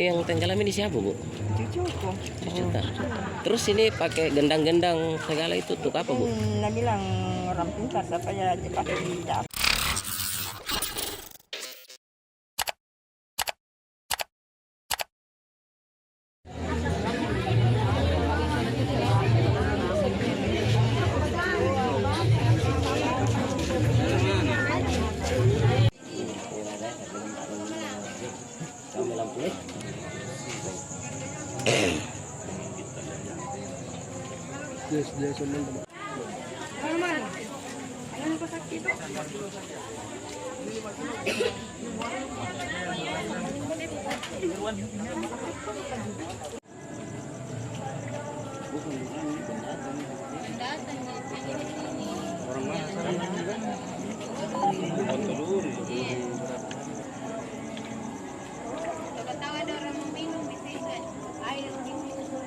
Yang tenggelam ini siapa, Bu? Cucuku. Cucuta. Terus ini pakai gendang-gendang segala itu untuk apa, Bu? Nah bilang orang pintar supaya cepat didapat.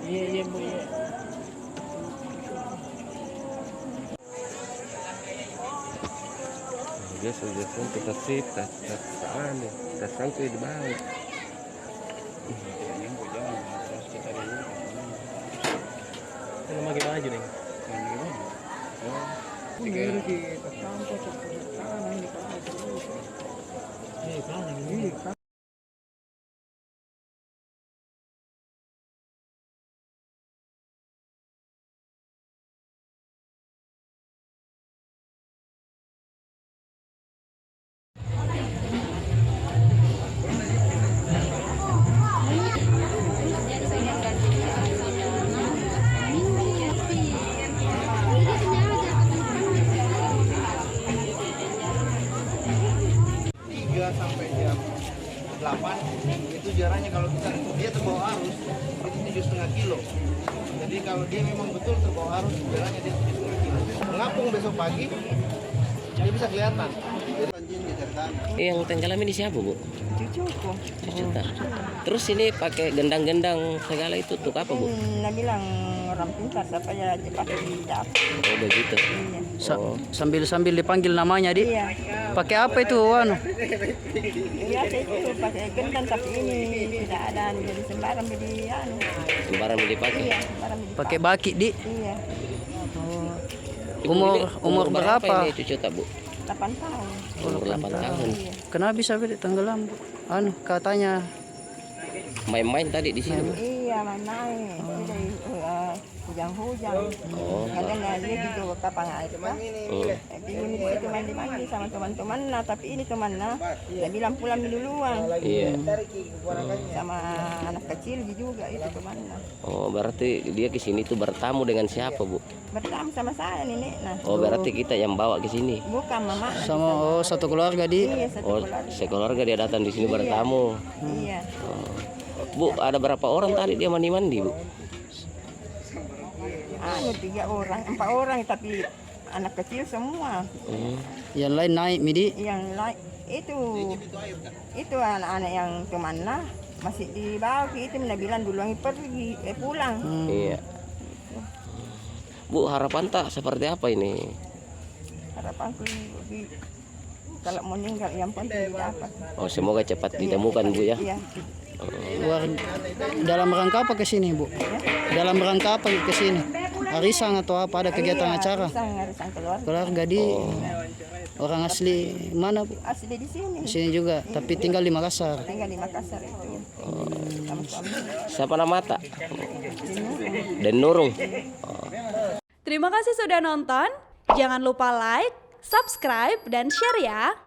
Iya Bu ya. Sudah untuk kasih tas mana? Tas sangkut di bawah. Kalau makin maju nih. Sampai jam 8 itu jaraknya kalau dia terbawa arus itu 7,5 kilo. Jadi kalau dia memang betul terbawa arus jaraknya dia 7,5 kilo. Mengapung besok pagi dia bisa kelihatan. Yang tenggelam ini siapa, Bu? Cucuku. Cucuta. Terus ini pakai gendang-gendang segala itu untuk apa, Bu? Nah bilang orang pintar supaya cepat didapat. Oh, begitu. Iya. Sambil dipanggil namanya, Dik. Iya. Pakai apa itu, anu? Biasa itu pakai gendang tapi ini tidak ada jadi sembarang beli anu. Sembarang dipakai. Iya, sembarang beli. Pakai baki, Dik. Iya. Umur berapa? Ini Cucuta, Bu? 8 tahun. Umur 8 tahun. Iya. Kenapa bisa tenggelam, Bu? Anu, katanya Main-main tadi di sini, Bu? Iya, main-main. Jadi hujan-hujan. Kadang dia gitu kapang air kan. Ini itu mandi-mandi sama teman-teman nah, tapi ini teman nah. Dia bilang pulang duluan. Iya. Sama anak kecil juga itu teman nah. Oh, berarti dia ke sini tuh bertamu dengan siapa, Bu? Bertamu sama saya nenek nah. Oh, berarti kita yang bawa ke sini. Bukan mama. sama satu keluarga, Dik. Iya, satu Oh, keluarga. sekeluarga dia datang di sini bertamu. Iya. Bu, ada berapa orang tadi dia mandi-mandi, Bu? Anu 3 orang, 4 orang tapi anak kecil semua. Yang lain naik, Midi. Yang lain itu anak-anak yang teman nah masih di bawah itu bilang duluan pergi pulang. Iya. Bu, harapan tak seperti apa ini? Harapanku kalau meninggal yang penting dapat. Oh, semoga cepat ditemukan, Bu ya. Iya. Dalam rangka apa ke sini, Bu? Dalam rangka apa ke sini? Arisan atau apa, ada kegiatan acara? Arisan keluarga. Keluarga di orang asli mana, Bu? Asli di sini. Di sini juga, tapi tinggal di Makassar. Tinggal di Makassar itu. Sama suami. Siapa nama tak? Dan Nurung. Terima kasih sudah nonton. Jangan lupa like, subscribe, dan share ya.